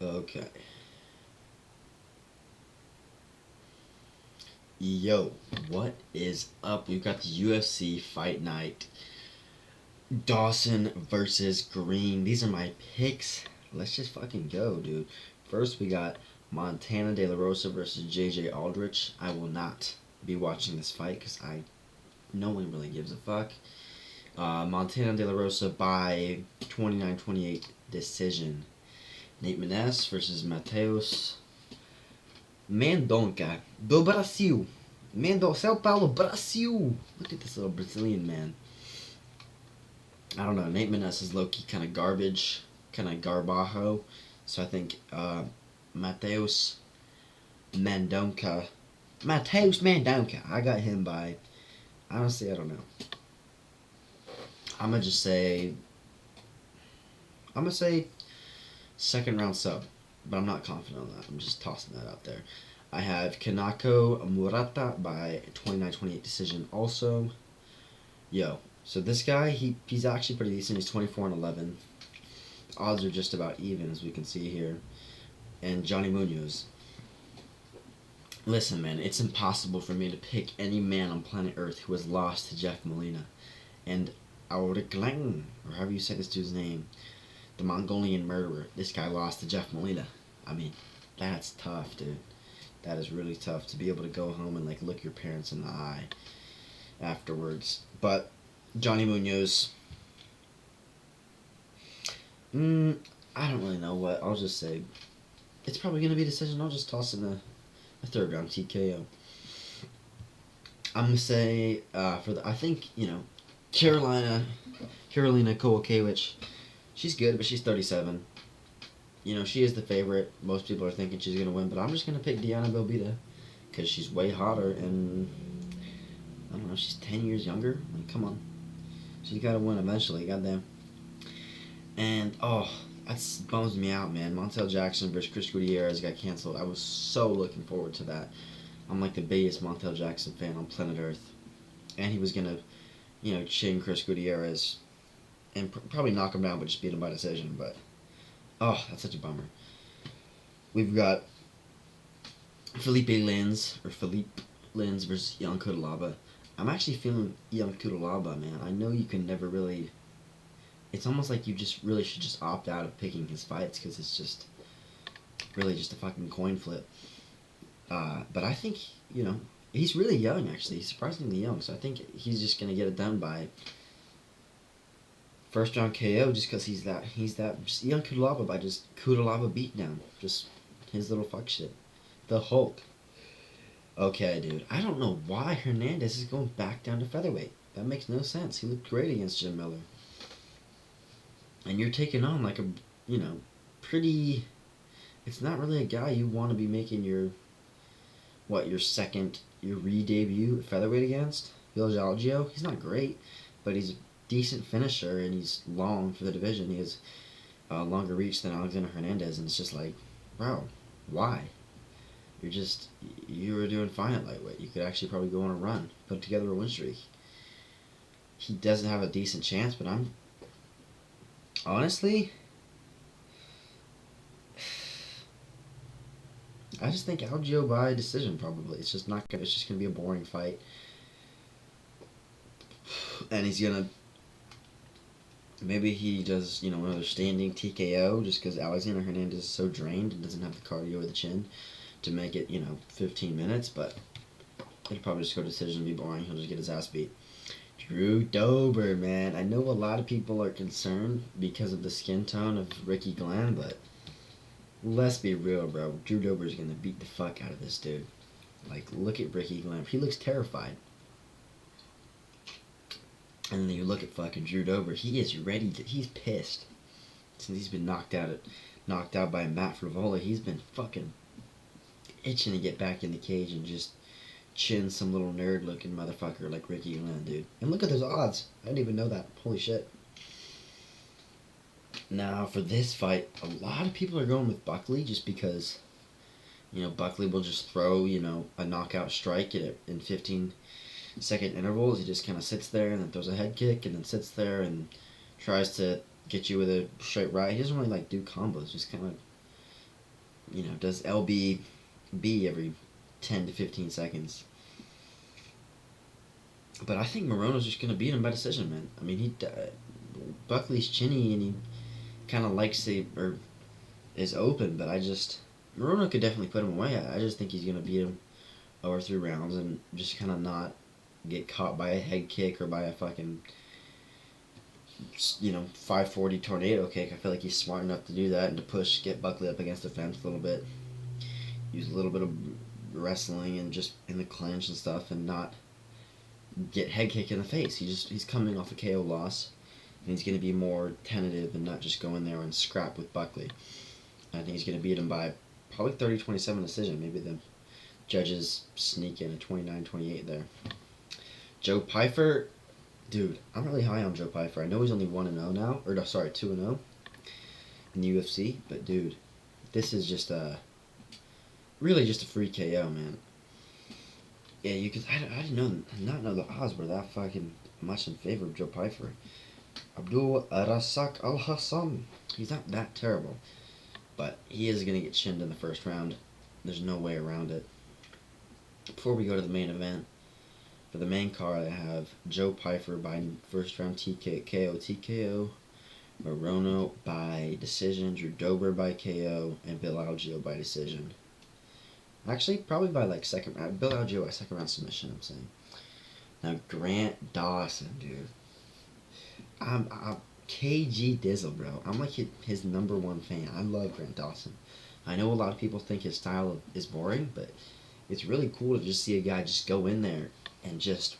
Okay. Yo, what is up? We've got the UFC Fight Night. Dawson versus Green. These are my picks. Let's just fucking go, dude. First, we got Montana De La Rosa versus JJ Aldrich. I will not be watching this fight because no one really gives a fuck. Montana De La Rosa by 29-28 decision. Nate Maness versus Mateus Mendonca do Brasil. Sao Paulo, Brasil. Look at this little Brazilian man. I don't know. Nate Maness is low key kind of garbage, kind of garbajo. So I think Mateus Mendonca. Mateus Mendonca. I got him by. Honestly, I don't know. I'm gonna just say. I'm gonna say second round sub, but I'm not confident on that. I'm just tossing that out there. I have Kanako Murata by 29-28 decision also. Yo, so this guy, he's actually pretty decent. He's 24-11. Odds are just about even, as we can see here. And Johnny Munoz. Listen, man, it's impossible for me to pick any man on planet Earth who has lost to Jeff Molina. And Auriklang, or however you say this dude's name, the Mongolian murderer, this guy lost to Jeff Molina. I mean, that's tough, dude. That is really tough to be able to go home and like look your parents in the eye afterwards. But Johnny Munoz, I don't really know what. I'll just say it's probably gonna be a decision. I'll just toss in a third round TKO. I'm gonna say for the I think Carolina Kowalkiewicz. She's good, but she's 37. She is the favorite. Most people are thinking she's gonna win, but I'm just gonna pick Diana Belbita because she's way hotter and I don't know. She's 10 years younger. Like, come on, she's got to win eventually. Goddamn. And that bums me out, man. Montel Jackson versus Chris Gutierrez got canceled. I was so looking forward to that. I'm like the biggest Montel Jackson fan on planet Earth, and he was gonna, chin Chris Gutierrez, and probably knock him down, but just beat him by decision. But that's such a bummer. We've got Philippe Lins versus Jan Cutelaba. I'm actually feeling Jan Cutelaba, man. I know you can never really. It's almost like you just really should just opt out of picking his fights because it's just really just a fucking coin flip. But I think he's really young. Actually, he's surprisingly young. So I think he's just gonna get it done by first round KO just because he's that just Jan Cutelaba by just Cutelaba beatdown. Just his little fuck shit. The Hulk. Okay, dude. I don't know why Hernandez is going back down to featherweight. That makes no sense. He looked great against Jim Miller. And you're taking on like a, pretty. It's not really a guy you want to be making your re-debut at featherweight against. Bill Jalgio. He's not great, but he's a decent finisher and he's long for the division. He has longer reach than Alexander Hernandez, and it's just like, bro, why? You were doing fine at lightweight. You could actually probably go on a run, put together a win streak. He doesn't have a decent chance, but I'm honestly, I just think Algio by decision probably. It's just not gonna. It's just gonna be a boring fight, and he's gonna. Maybe he does, another standing TKO just because Alexander Hernandez is so drained and doesn't have the cardio or the chin to make it, 15 minutes, but he'll probably just go decision and be boring. He'll just get his ass beat. Drew Dober, man. I know a lot of people are concerned because of the skin tone of Ricky Glenn, but let's be real, bro. Drew Dober is going to beat the fuck out of this dude. Like, look at Ricky Glenn. He looks terrified. And then you look at fucking Drew Dober. He is ready to. He's pissed. Since he's been knocked out by Matt Frivola, he's been fucking itching to get back in the cage and just chin some little nerd looking motherfucker like Ricky Glenn, dude. And look at those odds. I didn't even know that. Holy shit. Now for this fight, a lot of people are going with Buckley just because Buckley will just throw, a knockout strike in 15-second intervals. He just kind of sits there and then throws a head kick and then sits there and tries to get you with a straight right. He doesn't really do combos. Just kind of does LBB every 10 to 15 seconds. But I think Morono's just going to beat him by decision, man. I mean, Buckley's chinny and he kind of likes to, or is open, but Morono could definitely put him away. I just think he's going to beat him over 3 rounds and just kind of not get caught by a head kick or by a fucking 540 tornado kick. I feel like he's smart enough to do that and to get Buckley up against the fence a little bit. Use a little bit of wrestling and just in the clinch and stuff and not get head kick in the face. He's coming off a KO loss and he's going to be more tentative and not just go in there and scrap with Buckley. I think he's going to beat him by probably 30-27 decision. Maybe the judges sneak in a 29-28 there. Joe Pyfer, dude, I'm really high on Joe Pyfer. I know he's only 1-0 now, or no, sorry, 2-0 in the UFC, but dude, this is just really just a free KO, man. Yeah, I did not know the odds were that fucking much in favor of Joe Pyfer. Abdul Rasak Al Hassan, he's not that terrible, but he is gonna get chinned in the first round. There's no way around it. Before we go to the main event, for the main card, I have Joe Pyfer by first round TKO, Morono by decision, Drew Dober by KO, and Bill Algeo by decision. Actually, probably by second round. Bill Algeo by second round submission, I'm saying. Now, Grant Dawson, dude. I'm KG Dizzle, bro. I'm like his number one fan. I love Grant Dawson. I know a lot of people think his style is boring, but it's really cool to just see a guy just go in there and just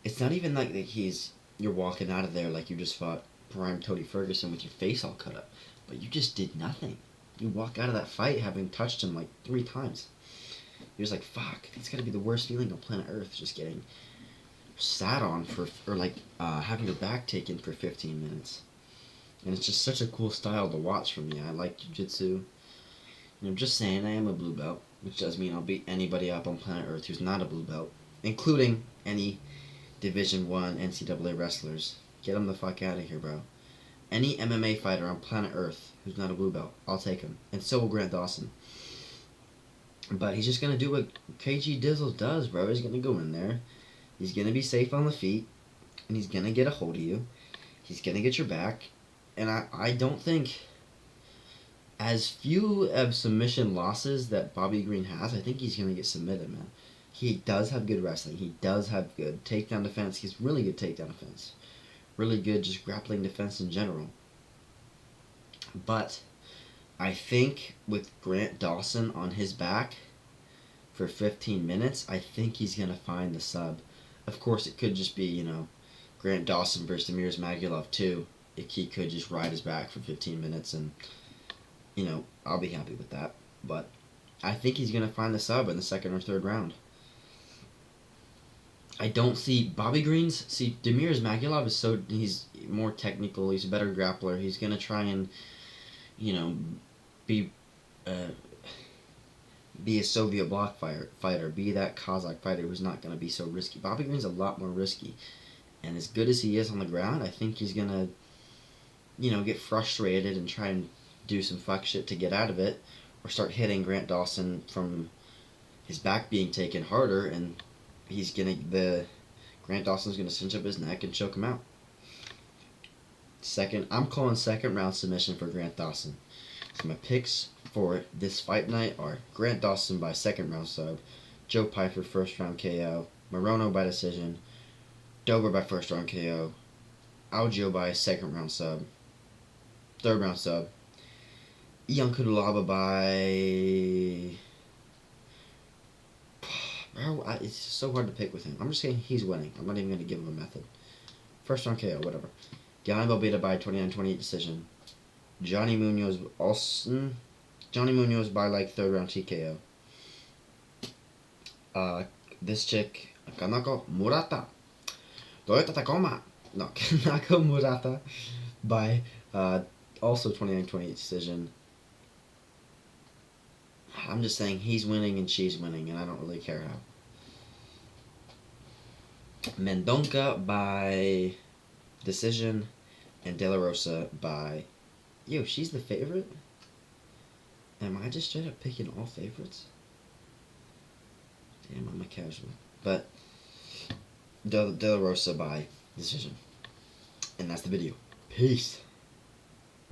it's not even like that you're walking out of there like you just fought prime Tony Ferguson with your face all cut up, but you just did nothing. You walk out of that fight having touched him 3 times. You're just like, fuck, that's gotta be the worst feeling on planet Earth, just getting sat on having your back taken for 15 minutes. And it's just such a cool style to watch for me. I like jiu-jitsu. Just saying, I am a blue belt, which does mean I'll beat anybody up on planet Earth who's not a blue belt, including any Division 1 NCAA wrestlers. Get them the fuck out of here, bro. Any MMA fighter on planet Earth who's not a blue belt, I'll take him. And so will Grant Dawson. But he's just going to do what KG Dizzle does, bro. He's going to go in there. He's going to be safe on the feet. And he's going to get a hold of you. He's going to get your back. And I don't think, as few of submission losses that Bobby Green has, I think he's going to get submitted, man. He does have good wrestling. He does have good takedown defense. He's really good takedown defense. Really good just grappling defense in general. But I think with Grant Dawson on his back for 15 minutes, I think he's going to find the sub. Of course, it could just be, Grant Dawson versus Demirs Magulov too. If he could just ride his back for 15 minutes and, I'll be happy with that. But I think he's going to find the sub in the second or third round. I don't see Demirs Magulov he's more technical, he's a better grappler, he's going to try and, be a Soviet bloc fighter, be that Kazakh fighter who's not going to be so risky. Bobby Green's a lot more risky. And as good as he is on the ground, I think he's going to, get frustrated and try and do some fuck shit to get out of it, or start hitting Grant Dawson from his back being taken harder, and Grant Dawson's gonna cinch up his neck and choke him out. I'm calling second round submission for Grant Dawson. So my picks for this fight night are Grant Dawson by second round sub, Joe Pyfer first round KO, Morono by decision, Dober by first round KO, Algeo by second round sub, third round sub, Ion Kudulaba by... Bro, it's so hard to pick with him. I'm just saying he's winning. I'm not even going to give him a method. First round KO, whatever. Galen Belbita by 29-28 decision. Johnny Munoz by third round TKO. This chick, Kanako Murata. Toyota Tacoma. No, Kanako Murata by also 29-28 decision. I'm just saying he's winning and she's winning, and I don't really care how. Mendonca by decision, and De La Rosa by Yo, she's the favorite? Am I just straight up picking all favorites? Damn, I'm a casual. But De La Rosa by decision. And that's the video. Peace.